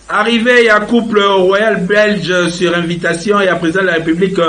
Arrivé à couple royal belge sur invitation et à président de la République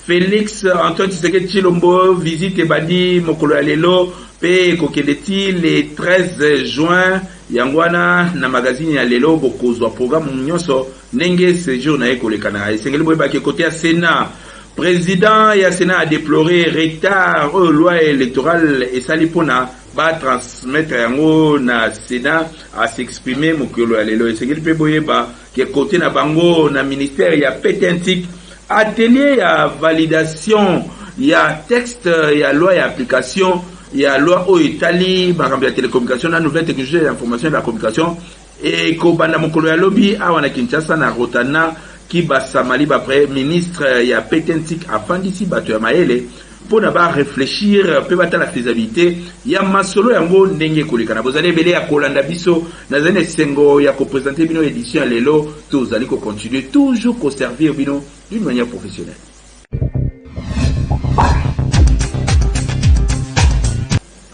Félix Antoine Tshisekedi Tshilombo visite Ebadi mokolo ya lelo pe kokeleti le 13 juin yangwana na magazine ya lelo bokozwa programme nyonso ndenge séjour na ekolekana esengeli boyeba ke côté ya Sénat. Président ya Sénat a déploré retard loi électorale et salipona va transmettre yango na Sénat à s'exprimer mokolo ya lelo esengeli pe boyeba ke côté na bango na ministère ya pétentique atelier ya validation ya texte ya loi ya application ya loi au Italie makambo ya télécommunication na nouvelle technologie de l'information et de la communication et kobanda mokolo ya lobi awa na Kinshasa na Rotana ki basamali ba premier ministre ya pétentique afandisi bato ya mayele pona ba réfléchir pe bata la faisabilité ya masolo yango ndenge koleka na bozali ebele ya kolanda biso na zane sengo ya ko présenter bino édition lelo tozali ko continuer toujours ko servir bino d'une manière professionnelle.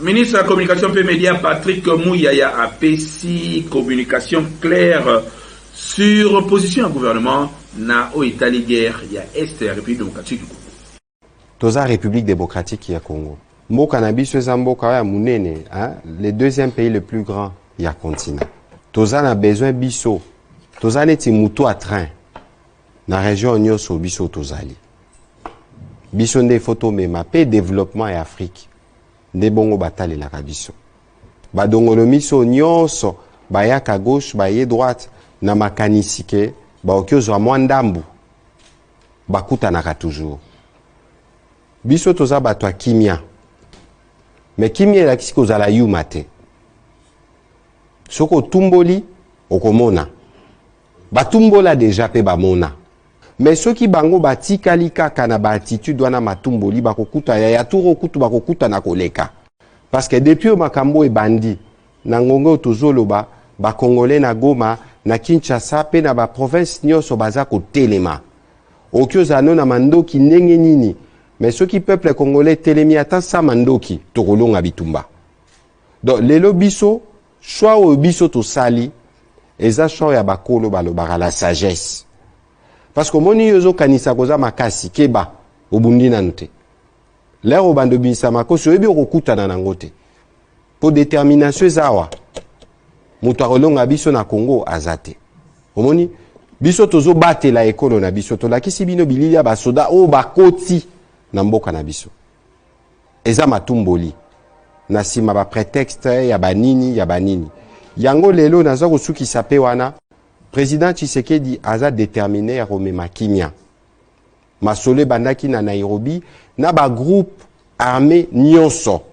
Ministre de la Communication et Médias Patrick Mouyaya a pesi communication claire sur position du gouvernement na o Italie guerre ya Est ya République démocratique du Congo. Toza République démocratique ya Congo. Mboka na biso eza mboka ya munene, hein, le deuxième pays le plus grand ya continent. Toza na besoin biso. Toza neti mutu à train. Na région nyonso biso tozali. Biso nde photo mema pe développement ya Afrique. Nde bongo batale la biso. Badongolo miso nyonso bayaka gauche baye droite na makanisi ke baokiozwa mwa ndambu bakutanaka toujours. Biso toza bato ya kimia. Mais kimia elakisi kozala yuma te. Soko tumboli okomona. Batumbola deja pe bamona. Mais soki bango batikali kaka na ba attitude wana matumboli bakokuta ya turo kutu bakokuta na koleka. Parce que depuis makambo e bandi na ngongo tozoloba ba congolais na Goma na Kinshasa pe na ba province nyonso baza ko telema. Okiozano na mandoki ndenge nini. Mais ceux qui peuple congolais telemi ata sa mandoki tokolonga bitumba. Donc lelo biso choix o biso to sali eza choix ya bakolo balobaka la sagesse. Parce que moni yozo kanisa koza makasi keba obundi nanu te. Lero bando bisa makoso ebi okokutana nango te. Pour détermination ezawa. Mutu akolonga biso na Congo azate. Omoni biso tozo batela ekolo na biso to lakisi bino bilili ya basoda o bakoti na mboka na biso. Eza matumboli. Na sima ba prétexte ya banini. Yango lelo naza kosuki sape wana. Président Tshisekedi aza déterminé à romema kimia. Masole bandaki na Nairobi na ba groupe armé nyonso.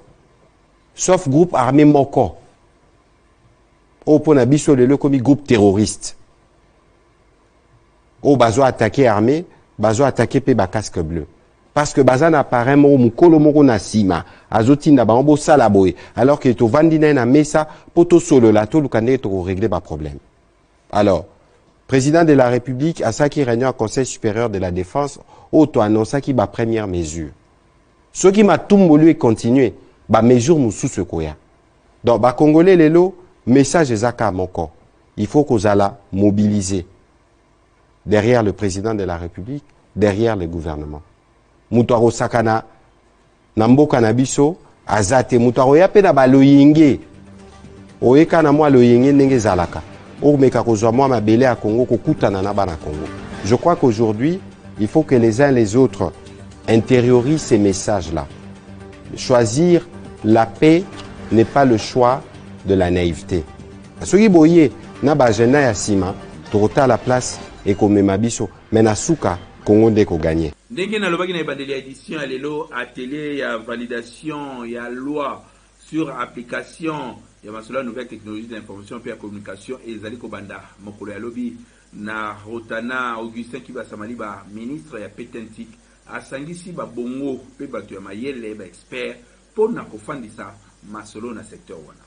Sauf groupe armé moko. O pona biso lelo komi groupe terroriste. O bazo attaquer armée, bazo attaquer pe ba casque bleu. Parce que bazan apparaît mo mukolo moko na sima azotinda ba mbo sala boy alors que to vandina na mesa poto solo la to lukande to régler ba problème. Alors, président de la République a ça qui réunion au Conseil supérieur de la défense auto annonça qui ba première mesure. Ce qui m'a tout moulu et continuer ba mesure musu ce koya. Donc ba congolais lelo message ezaka moko. Il faut qu'on ala mobiliser derrière le président de la République, derrière le gouvernement. Mutaro sakana namboka na biso azate mutaro yape na baloyenge oyeka na mwa loyenge ndenge zalaka o meka kozwa mwa mabele à Congo kokutana na bana Congo. Je crois qu'aujourd'hui il faut que les uns les autres intériorisent ces messages là. Choisir la paix n'est pas le choix de la naïveté. Soki boye na ba agenda ya sima torota la place et komema biso menasuka Congo ndeko gagner. Ndenge na lobaki na ebandeli ya édition ya lelo atelier ya validation ya loi sur application ya masolo nouvelle technologie d'information et de communication ezali ko banda mokolo ya lobi na Rotana Augustin Kibasamali ba ministre ya pétentique asangisi ba bongo pe bato ya mayele ba expert pour na kofandisa masolo na secteur wana.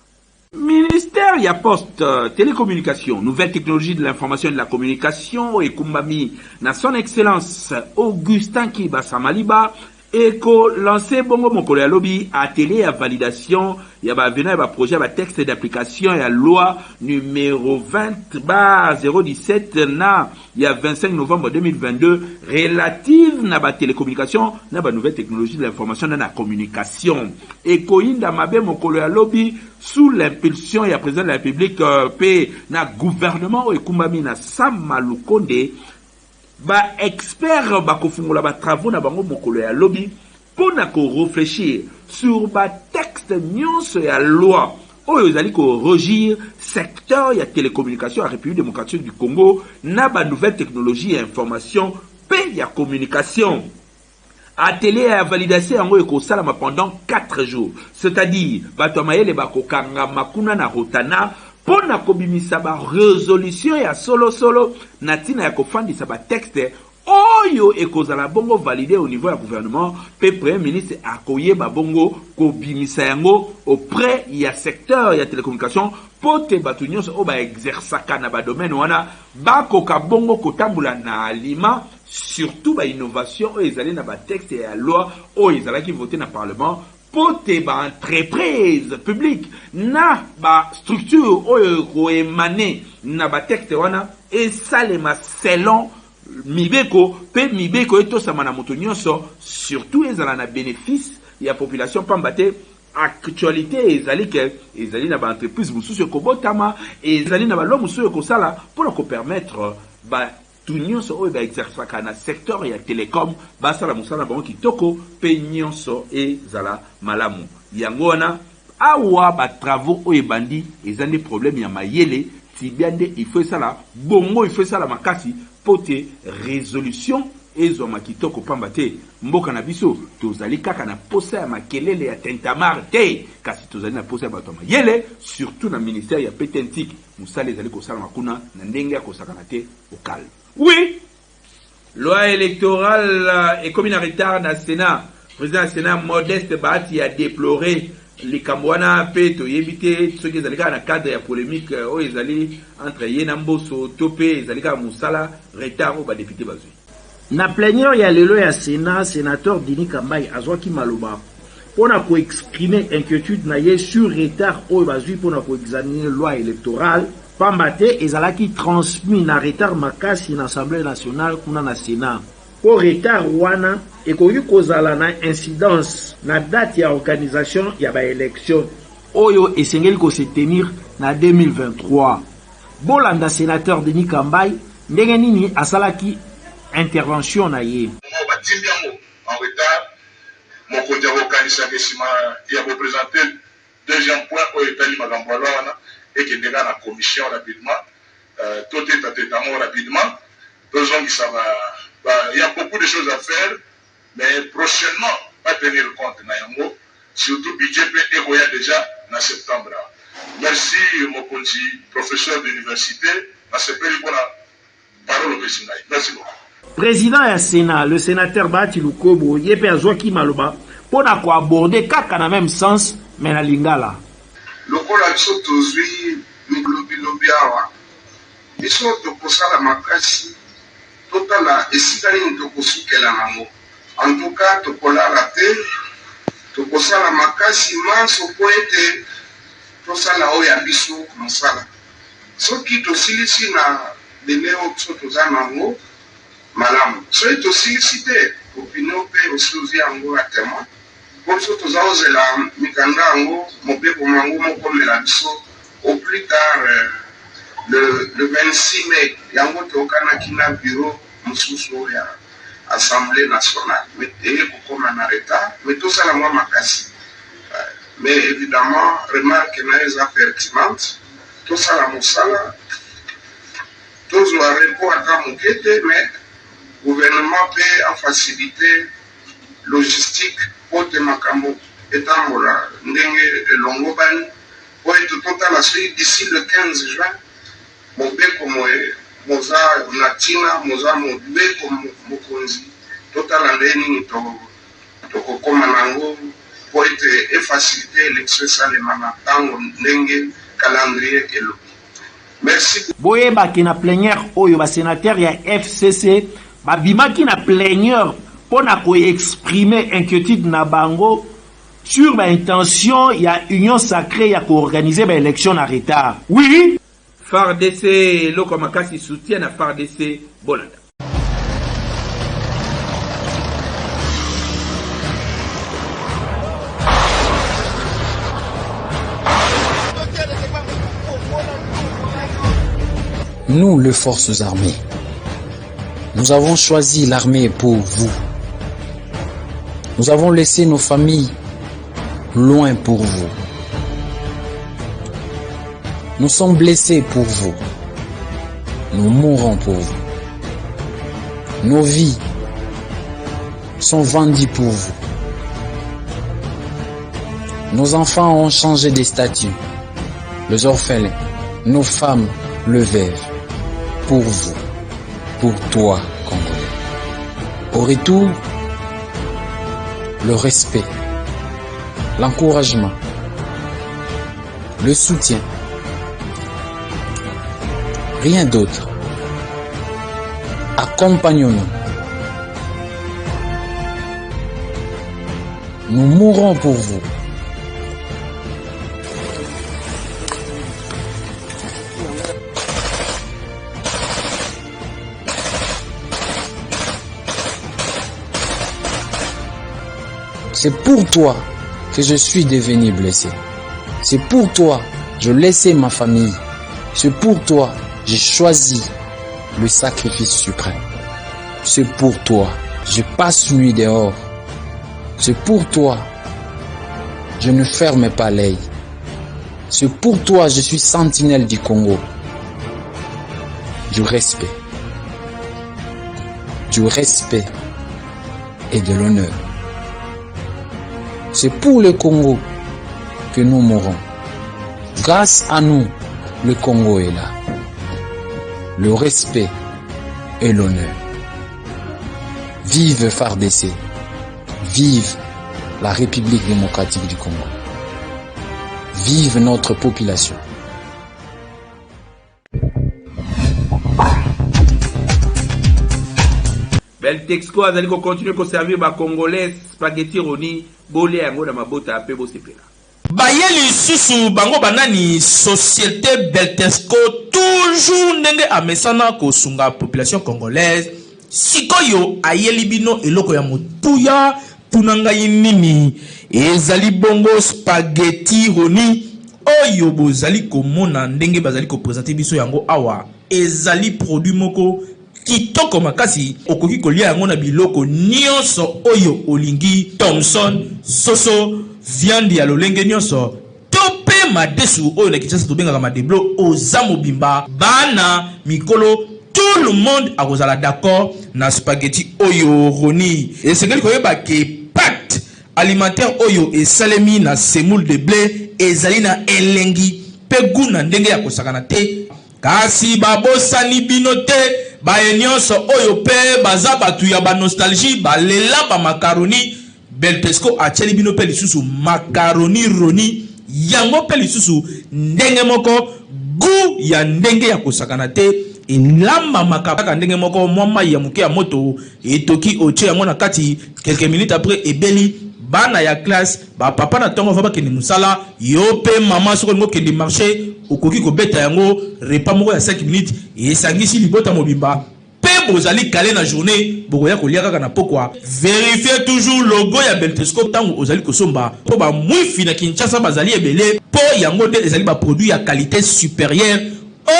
Ministère ya poste, télécommunication, nouvelles technologies de l'information et de la communication et Kumbami na son excellence Augustin Kiba Samaliba Eko lancé bongo mokolo ya lobby atelier à validation ya ba venant ya projet ya texte d'application ya loi numéro 20/017 na ya 25 novembre 2022 relative na ba télécommunication na ba nouvelle technologie de l'information na la communication. Eko inda mabe mokolo ya lobby sous l'impulsion ya président de la République pe na gouvernement ekumbami na Sam Lukonde ba expert ba kofungola ba travaux na bango mokolo ya lobby pona ko réfléchir sur ba texte nyonso ya loi oyo ezali ko régir secteur ya télécommunication à République démocratique du Congo na ba nouvelle technologie et information pe ya communication. Atelier à validation yango ekosalama pendant 4 jours, c'est-à-dire bato mayele bakokanga makuna na rotana pona kobimisa ba résolution ya solo na tina ya kofandisa ba texte oyo ekozala bongo validé au niveau du gouvernement pe premier ministre akoyeba bongo kobimisa yango auprès ya secteur ya télécommunication pote bato nyonso o ba exerçaka na ba domaine wana bakoka bongo kotambula na alima surtout ba innovation oyo ezali na ba texte ya loi oyo ezalaki voté na parlement pote ba entreprise publique na ba structure oyo koemane na ba texte wana esalema selon mibeko pe mibeko etosama na moto nyonso surtout ezala na bénéfice ya population pambate actualité ezali na ba entreprise mususu ekobotama ezali na ba lo mususu ekosala pour ko permettre ba tout nyonso oyo ba exerçaka na secteur ya télécom basala musala bango kitoko pe nyonso ezala malamu yango wana awa ba travaux oyo bandi ezali problème ya mayele tibiande il faut ça bongo il faut ça makasi pote résolution ezoma kitoko pamba te mboka na biso tozali kaka na posa ya makelele ya tentamar te kasi tozali na posa ya bato mayele surtout na ministère ya petentique musala ezali kosala makuna na ndenge ya kosakana te au calme. Oui, loi électorale et comme en retard dans le Sénat, le président du Sénat Modeste Bahati a déploré les Kambouana Peto éviter ceux qui allaient dans le cadre de la polémique où ils allaient entre Yenamboso, Topé, ils allaient à Moussala, retard au député Bazui. Na plénière ya lelo ya Sénat, sénateur Dini Kambai Azwaki Maloba pour ko exprimer inquiétude na ye sur retard au Bazui pour ko examiner loi électorale. Pambate ezalaki transmis na retard makasi na Assemblée nationale kuna na Sénat. Ko retard wana ekoki kozala na incidence na date ya organisation ya ba élection oyo esengeli ko se tenir na 2023. Bolanda sénateur Denis Kambai ndenge nini asalaki intervention na ye. En retard, mon côté organisa kesima ya représenter deuxième point au Italie Magambala et qui est déjà la commission rapidement, tout est à rapidement. Besoin que ça va. Il y a beaucoup de choses à faire, mais prochainement, pas tenir compte Nayango, surtout budget est déjà en septembre. Merci, mon professeur d'université, merci pour la parole au président. Merci beaucoup. Président du Sénat, le sénateur Bahati Lukobo, Yepe Azwaki Maloba, pour aborder kaka na même sens, mais na lingala. Lokola biso tozwi milobi awa biso tokosala makasi totala esika nini tokosukela nango en tout cas tokolala te tokosala makasi manso po ete tosala oyo ya biso mosala soki tosilisi na dele oyo biso toza nango malamu soki tosilisi te opinion mpe osilisi yango ya témoin po biso toza ozela mikanda yango mobeko mango mokomela biso au plus tard le 26 mai yango tokanaki na bureau mosusu ya Assemblée nationale mais eye kokoma na retard mais tosala mwa makasi mais évidemment remarque na eza pertinente tosala mosala tozwa repo ata moke te mais gouvernement mpe a facilité logistique pote makambo etambola ndenge elongo bani po ete totala soki d'ici le 15 juin mobeko moza na ntina moza mobeko mokonzi totala nde nini tokokoma nango pour être faciliter l'élection salemana tango ndenge calendrier elo. Merci. Boye baki na plénière oyo ba sénateur ya FCC ba bimaki na plénière pour na ko exprimer inquiétude na bango sur ba intention ya union sacrée ya ko organiser ba élection na retard. Oui. FARDC loko makasi soutien à FARDC Bolanda. Nous, les forces armées, nous avons choisi l'armée pour vous. Nous avons laissé nos familles loin pour vous. Nous sommes blessés pour vous. Nous mourrons pour vous. Nos vies sont vendues pour vous. Nos enfants ont changé de statut. Les orphelins, nos femmes, le veuve. Pour vous, pour toi, Congolais. Au retour, le respect, l'encouragement, le soutien. Rien d'autre. Accompagnons-nous. Nous mourrons pour vous. C'est pour toi que je suis devenu blessé. C'est pour toi que je laissais ma famille. C'est pour toi que j'ai choisi le sacrifice suprême. C'est pour toi que je passe nuit dehors. C'est pour toi que je ne ferme pas l'œil. C'est pour toi que je suis sentinelle du Congo. Du respect. Du respect et de l'honneur. C'est pour le Congo que nous mourons. Grâce à nous, le Congo est là. Le respect et l'honneur. Vive FARDC. Vive la République démocratique du Congo. Vive notre population. Beltexco azali ko continuer ko servir ba congolais spaghetti roni bolé yango na mabota ape bo sepela. Bayeli susu bango banani société Beltexco toujours ndenge amesana ko sunga population congolaise sikoyo ayeli bino eloko ya motuya tunanga yinini ezali bongo spaghetti roni oyo bozali komona ndenge bazali ko présenter biso yango awa ezali produit moko kitoko makasi okoki kolia yango na biloko nyonso oyo olingi Thomson soso viande ya lolenge nyonso tope madesu oyo na Kinshasa tobengaka madeblo oza mobimba bana mikolo tout le monde akozala d'accord na spaghetti oyo roni esengeli koyeba ke pâte alimentaire oyo esalemi na semoule de blé ezali na elengi pe guna ndenge ya kosakana te kasi babosani bino te baye nyonso oyo pe baza batu ya ba nostalgie balela ba macaroni Beltexco atieli bino pe lisusu macaroni roni yango pe lisusu ndenge moko gu ya ndenge ya kosakana te elamba makaka ndenge moko mwa ya muke ya moto etoki otie yango na kati quelques minutes après ebeli bana ya classe ba papa na tongo va bakende musala yo pe mama soko ngo kende marché okoki ko beta yango repas moko ya 5 minutes esangisi libota mobimba pe bozali calé na journée bokoya kolia kaka na pokwa vérifiez toujours logo ya Beltexco tango ozali kosomba po ba mwifi na Kinshasa bazali ebele po yango te ezali ba produit ya qualité supérieure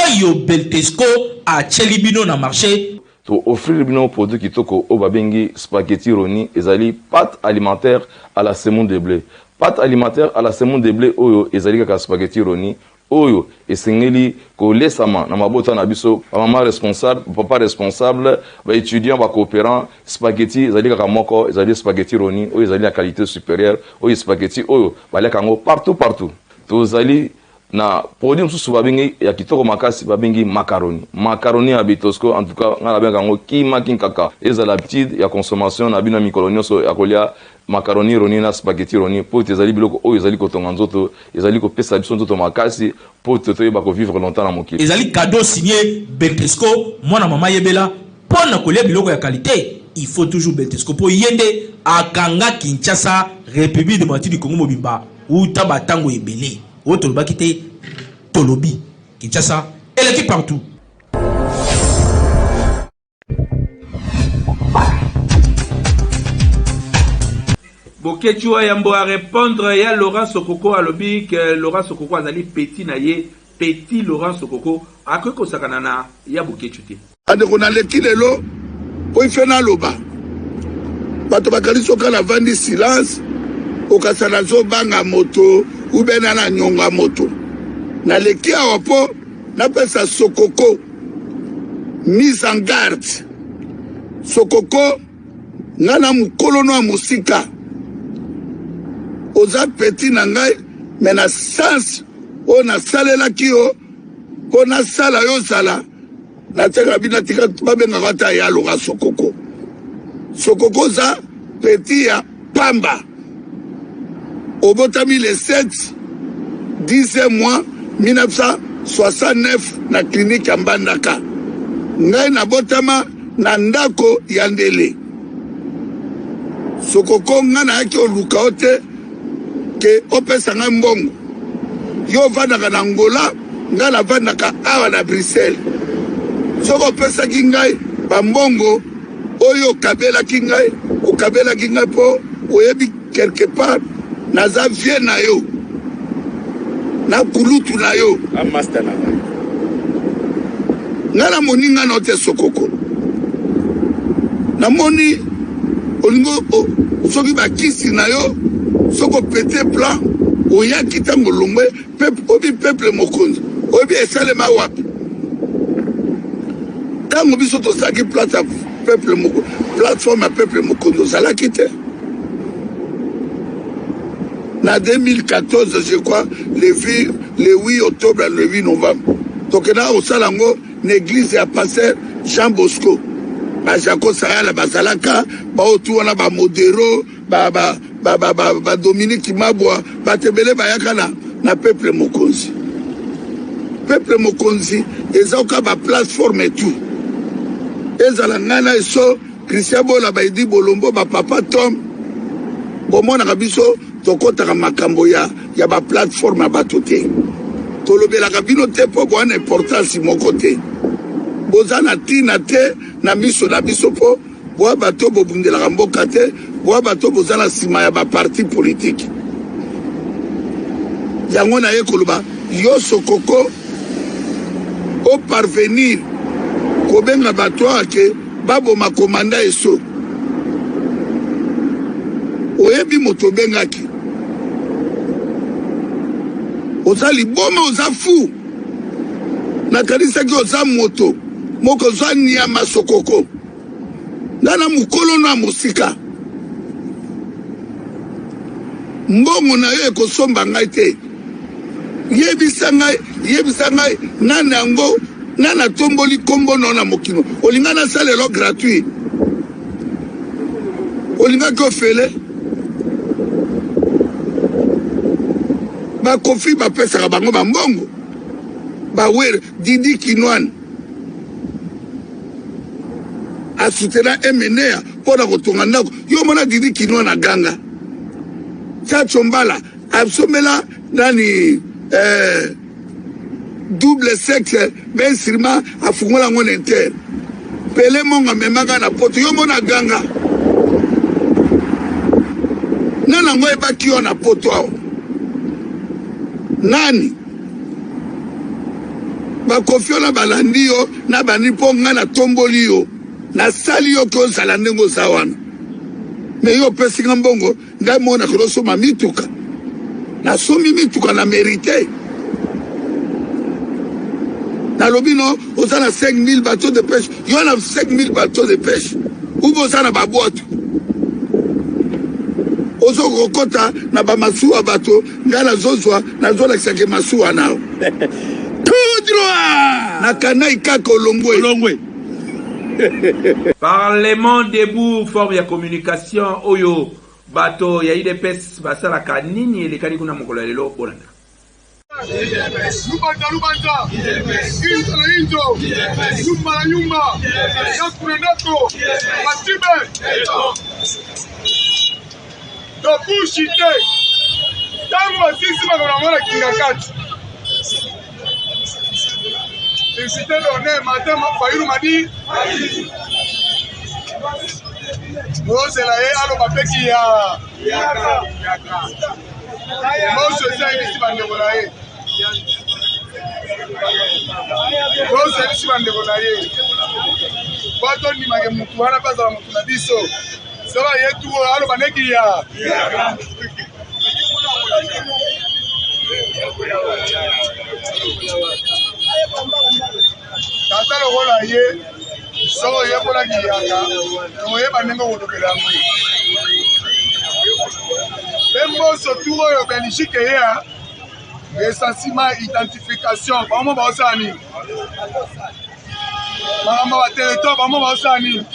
oyo Beltexco a chelibino na marché to offrir bino produit kitoko o babengi spaghetti roni ezali pâte alimentaire à la semoule de blé. Pâte alimentaire à la semoule de blé oyo ezali kaka spaghetti roni oyo esengeli kolesama na mabota na biso maman responsable papa responsable ba étudiant ba coopérant spaghetti ezali kaka moko ezali spaghetti roni oyo ezali la qualité supérieure oyo spaghetti oyo baleka ngo partout tozali na produit mosusu babengi ya kitoko makasi babengi macaroni ya Bitosco. En tout cas ngana benga ngo kima kinkaka eza l'habitude ya consommation na bino mikolo nyonso ya kolia macaroni roni na spaghetti roni po ezali biloko oyo ezali kotonga nzoto, ezali kopesa biso nzoto makasi po toyeba ko vivre longtemps na mokili. Ezali cadeau signé Beltesco mwana mama yebela pona kolia biloko ya qualité. Il faut toujours Beltesco po yende akanga Kinshasa République démocratique du Congo mobimba uta batango ebele autre bakite Tolobi Kinshasa et l'équipe partout. Bokechua yambo a répondre ya Laurent Sokoko alobi que Laurent Sokoko azali petit na ye petit Laurent Sokoko akoko sakanana ya Bokechute. Ade kona leki lelo po ifena loba. Bato bakali soka na vandi silence okasana zo banga moto ubena na nyonga moto. Na leki awa po na pesa Sokoko mise en garde. Sokoko ngana mukolono wa musika. Oza petit na ngai mais na sens o na salela kio po na sala yo sala na teka bina tika babenga kata ya Laurent Sokoko. Sokoko za petit ya pamba obotami le 7 10 mois 1969 na clinique ya Mbandaka. Ngai na botama na ndako ya Ndele. Sokoko ngana yaki oluka ote ke opesa ngai mbongo yo vandaka na Angola ngai na vandaka awa na Bruxelles. Soko opesaki ngai bambongo oyo okabelaki ngai po oyebi quelque part naza vie na yo na kulutu na yo master na ngai na moninga na te Sokoko na moni olingo soki bakisi na yo soko pété plan oya kitango longwe peuple mokonzi obi esalema wapi tango biso to saki peuple mokonzi plateforme à peuple mokonzi ozalaki te na 2014 je crois le 8 octobre le 8 novembre tokena osalango na église ya pasteur Jean Bosco Bajako Sayala bazalaka baotu wana ba modero ba Dominique Mabwa batebele bayaka na peuple mokonzi ezoka ba plateforme et tout ezala ngana eso Christian Bola baidi Bolombo ba papa Tom bomona kabiso tokotaka makambo ya ba plateforme batote tolobela kabino te po bona importance moko te bozana tina te na miso na biso po boa bato bobundelaka mboka te boa bato bozala nsima ya baparti politike yango na ye koloba yo Sokoko o parvenir kobenga bato ake baboma komanda eso oyebi moto obengaki oza liboma oza fu nakanisaki oza moto moko zwa nyama Sokoko ngana mukolo na musika mbongo na yo ekosomba ngai te yebisa ngai nani yango nana tomboli kombo na mokino olinga na salelo gratuit olinga ko fele ba kofi ba pesa bango ba mbongo ba were Didi Kinwan asutena emenea pona kotonga ndako yo mona Didi Kinwan na ganga Chachombala absomela nani double sexe ben sirima afungola ngone inter pele monga memanga na poto yo mona ganga nana ngoe bakio na poto ao nani bakofiona balandi yo na banipo nga na tomboli yo na sali yo ko zala ndengo zawana me yo pesi ngambongo ngai mona kolosoma mituka na somi mituka na mérité na lobino ozana 5000 bateaux de pêche yo na 5000 bateaux de pêche ou ozana baboto ozo kokota na bamasuwa bato nga nazozwa nazolakisaka masuwa nao tout droit na kanai kaka olongwe. Parlement debout forme ya communication oyo bato ya IDPS basalaka nini elekani kuna mokolo lelo bolanda. Lubanta, Inzo, Nyumba, Yakunendako, Matibe, Dokushite, Tango Sisi Magamara Kingakati. Incité donné, Madame Fayou Madi. C'est là, alors Mapeki Yaka. Moi, je sais ici, Bandebonaye. Moi, je suis Bandebonaye. Bato ni mage mutu wana paza mutu na biso. Sala yetu alo baneki ya. Tata lokola ye. Sala ye kola kiyaka. Oye banengo wotokela mu. Bembo sotuo yo Belgique ya. Essentiellement identification. Comment va ça ni? Maman va territoire. Comment va ça ni?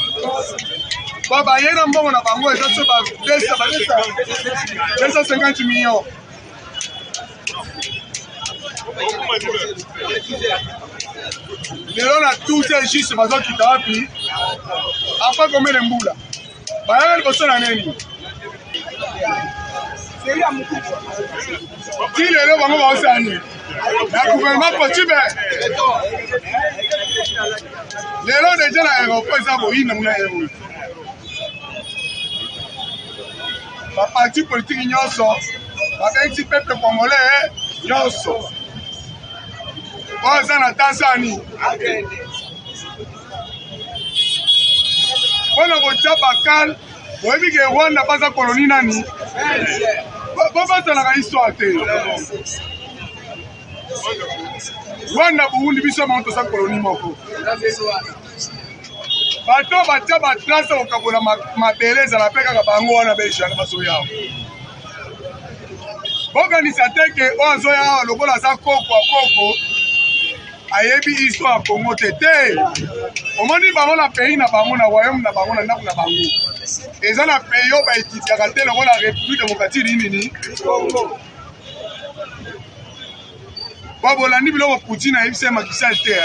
Baba yena mbongo na bango eza so ba 250 millions. Lelo na tout c'est juste bazo kitapi. Apa komele mbula. Bayana liboso na neni? Qui lelo bango ba osani? La gouvernement Potibe. Lelo déjà na aéroport za boyina muna yero. Ba parti politique nyonso, ba petit peuple congolais nyonso. Oza na Tanzanie. Bona bocha bakal, oyebi ke Rwanda baza colonie nani? Baba tala ka histoire te. Rwanda Burundi biso monto sa colonie moko. Bato bacha ba trace okabola mabeleza la peka ka bango wana besha na baso yao. Organisateur ke ozo ya lokola sa koko ayebi histoire Congo tete. Omoni bango na pays na bango na royaume na bango na ndako na bango. Eza na pays yo ba etikaka te lokola République démocratique nini Congo. Babolandi biloko Poutine ayebisa Makisal te.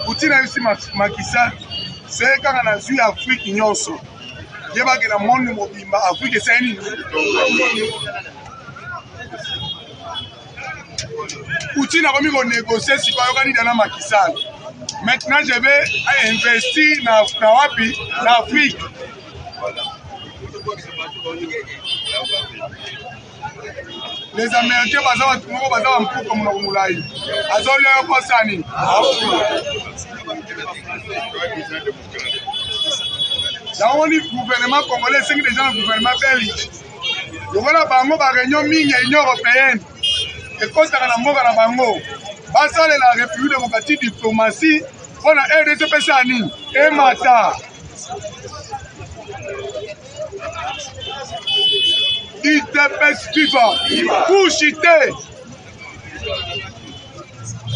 Poutine ayebisi Makisal c'est kaka na zwi Afrique nyonso. Yebaki na monde mobimba Afrique c'est nini? Poutine a remis mon négocier si pas organiser dans Makisal. Maintenant je vais investir dans Wapi, l'Afrique. Les Américains baza un peu comme nous moulay. Azoli ko sani. Dans le gouvernement congolais, c'est déjà le gouvernement belge. Le voilà bango ba réunion mingi Union européenne. Et quand ça na mboka na bango, basa la République démocratique diplomatie, on a RDC pesani et mata. ITPS FIFA, Pouchité.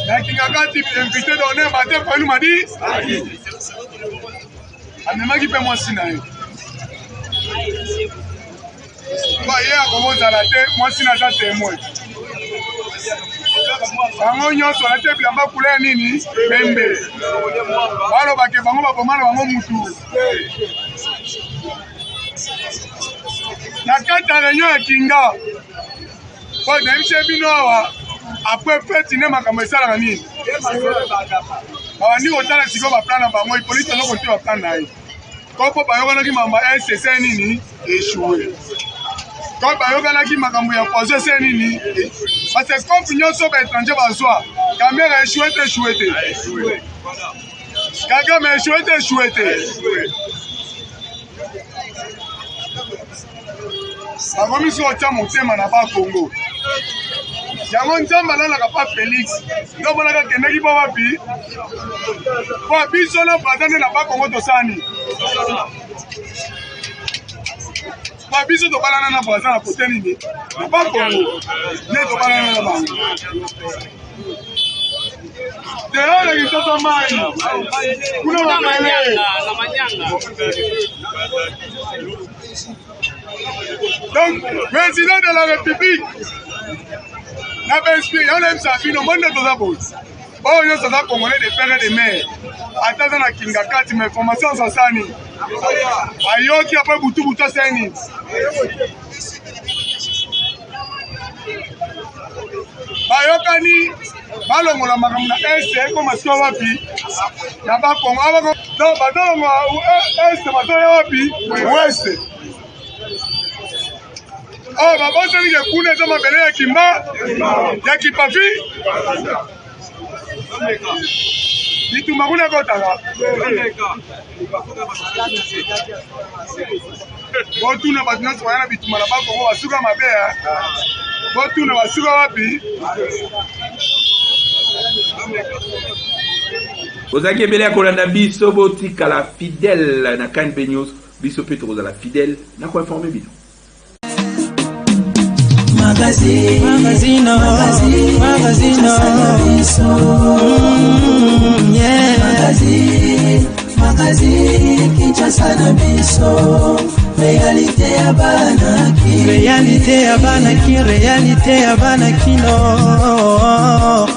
La Kingakati invité donné matin pour nous m'a dit. Amema qui peut moi sinaï. Hier comment ça la tête, moi sinaï ça témoin. Bango nyonso na te bilamba couleur nini pembe. Balo bake bango bakomana bango mutu. Na kati ya réunion ya Kinga. Kwa na bino awa après fête ne makambo esalaka nini? Bawandi kotala siko ba plan na bango ipolite loko te ba plan na ye. Kopo bayokanaki mamba SSN nini échoué. Quand bayokanaki makambo ya projet c'est nini? Parce que comme nyonso ba étranger bazwa, caméra échoué te. Kagame échoué te. Bakomi so tia motema na ba Congo. Yango nzamba nalaka pa Félix. Ndo bonaka kendeki pa wapi? Kwa biso na bazane na ba Congo tosani. ba biso to balana na voisin na côté nini ba Congo ne to balana na ba de la kitoko mai kuna ba mele la manyanga. Donc président de la République n'a pas inspiré on aime ça fino monde de ça boss. Oh, yo ça congolais de père et de mère. Attends na kinga kati mais formation ça sani. Ayo qui après butu seni. Bayo kani balongola makambo na ese ko masio wapi na ba Kongo abako no badongo ese matoya wapi west. Oh baba seni ke kuna za mabele ya kimba ya kipafi. Bitu makuna kotanga. Botu na badina soyana bitu malaba Kongo basuka mabea. Botu na basuka wapi? Ozaki ebele ya kolanda biso botikala fidèle na KNB News biso pe tokozala fidèle na koinforme bino. Magazino Magazine Kinshasa na biso réalité ya banaki réalité ya banaki no